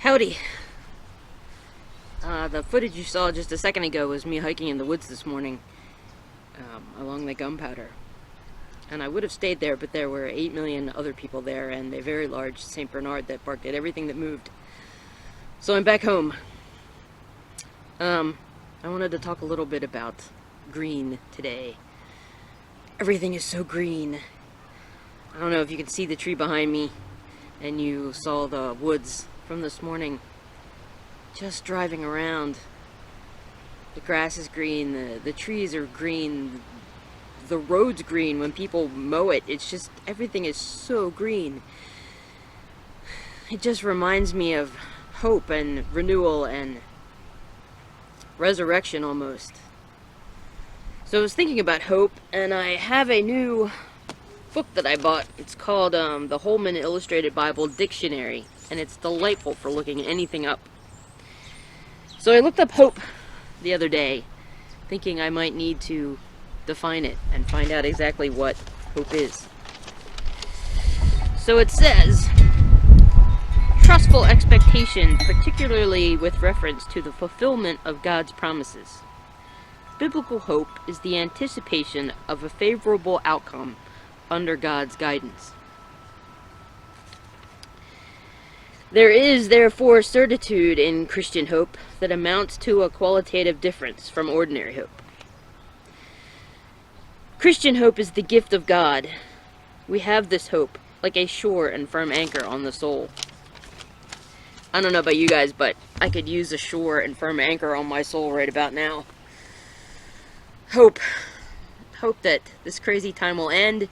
Howdy. The footage you saw just a second ago was me hiking in the woods this morning along the gunpowder. And I would have stayed there, but there were 8 million other people there and a very large St. Bernard that barked at everything that moved. So I'm back home. I wanted to talk a little bit about green today. Everything is so green. I don't know if you can see the tree behind me and you saw the woods from this morning. Just driving around, the grass is green, the trees are green, the road's green. When people mow it, it's just, everything is so green. It just reminds me of hope and renewal and resurrection almost. So I was thinking about hope, and I have a new book that I bought. It's called the Holman Illustrated Bible Dictionary, and it's delightful for looking anything up. So I looked up hope the other day, thinking I might need to define it and find out exactly what hope is. So it says, trustful expectation, particularly with reference to the fulfillment of God's promises. Biblical hope is the anticipation of a favorable outcome under God's guidance. There is, therefore, certitude in Christian hope that amounts to a qualitative difference from ordinary hope. Christian hope is the gift of God. We have this hope like a sure and firm anchor on the soul. I don't know about you guys, but I could use a sure and firm anchor on my soul right about now. Hope. Hope that this crazy time will end.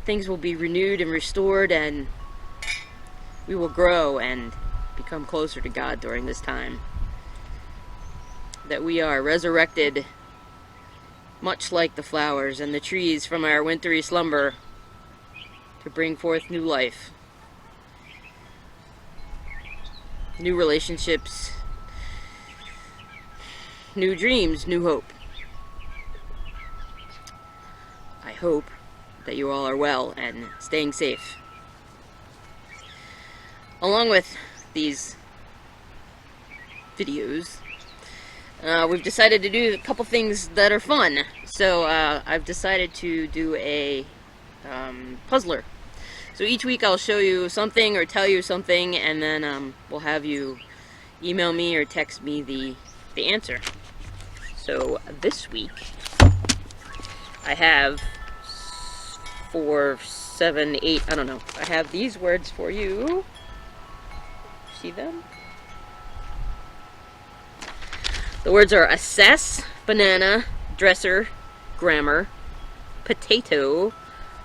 Things will be renewed and restored, and we will grow and become closer to God during this time. That we are resurrected, much like the flowers and the trees from our wintry slumber, to bring forth new life, new relationships, new dreams, new hope. I hope that you all are well and staying safe. Along with these videos, we've decided to do a couple things that are fun. So I've decided to do a puzzler. So each week I'll show you something or tell you something, and then we'll have you email me or text me the answer. So this week I have 4, 7, 8, I don't know. I have these words for you. See them? The words are assess, banana, dresser, grammar, potato,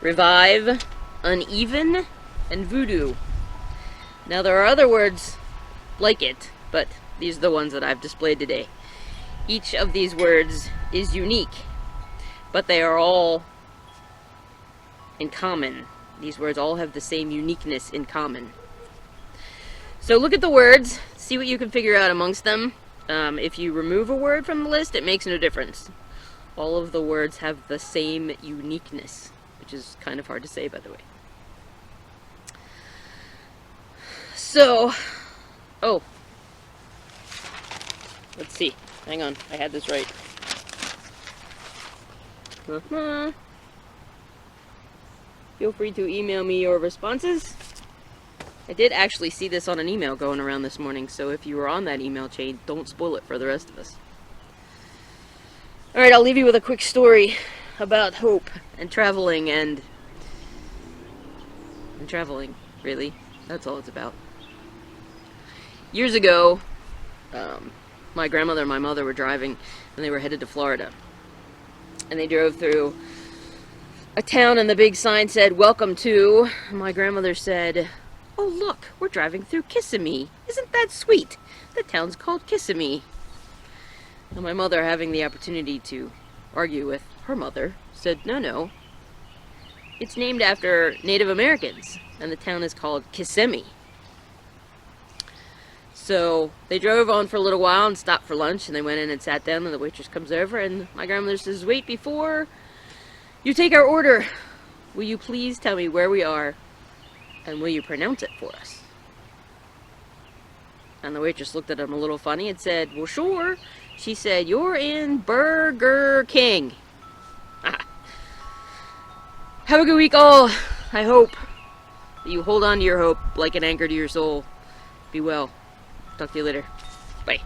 revive, uneven, and voodoo. Now there are other words like it, but these are the ones that I've displayed today. Each of these words is unique, but they are all in common. These words all have the same uniqueness in common. So look at the words, see what you can figure out amongst them. If you remove a word from the list, it makes no difference. All of the words have the same uniqueness, which is kind of hard to say, by the way. So, let's see. Hang on, I had this right. Feel free to email me your responses. I did actually see this on an email going around this morning, so if you were on that email chain, don't spoil it for the rest of us. Alright, I'll leave you with a quick story about hope and traveling and traveling, really. That's all it's about. Years ago, my grandmother and my mother were driving, and they were headed to Florida. And they drove through a town, and the big sign said, "Welcome to." My grandmother said, "Oh look, we're driving through Kissimmee. Isn't that sweet? The town's called Kissimmee." And my mother, having the opportunity to argue with her mother, said, "No, it's named after Native Americans, and the town is called Kissimmee." So they drove on for a little while and stopped for lunch, and they went in and sat down, and the waitress comes over, and my grandmother says, "Wait, before you take our order, will you please tell me where we are, and will you pronounce it for us?" And the waitress looked at him a little funny and said, well, sure. She said, you're in Burger King. Have a good week, all. I hope that you hold on to your hope like an anchor to your soul. Be well. Talk to you later. Bye.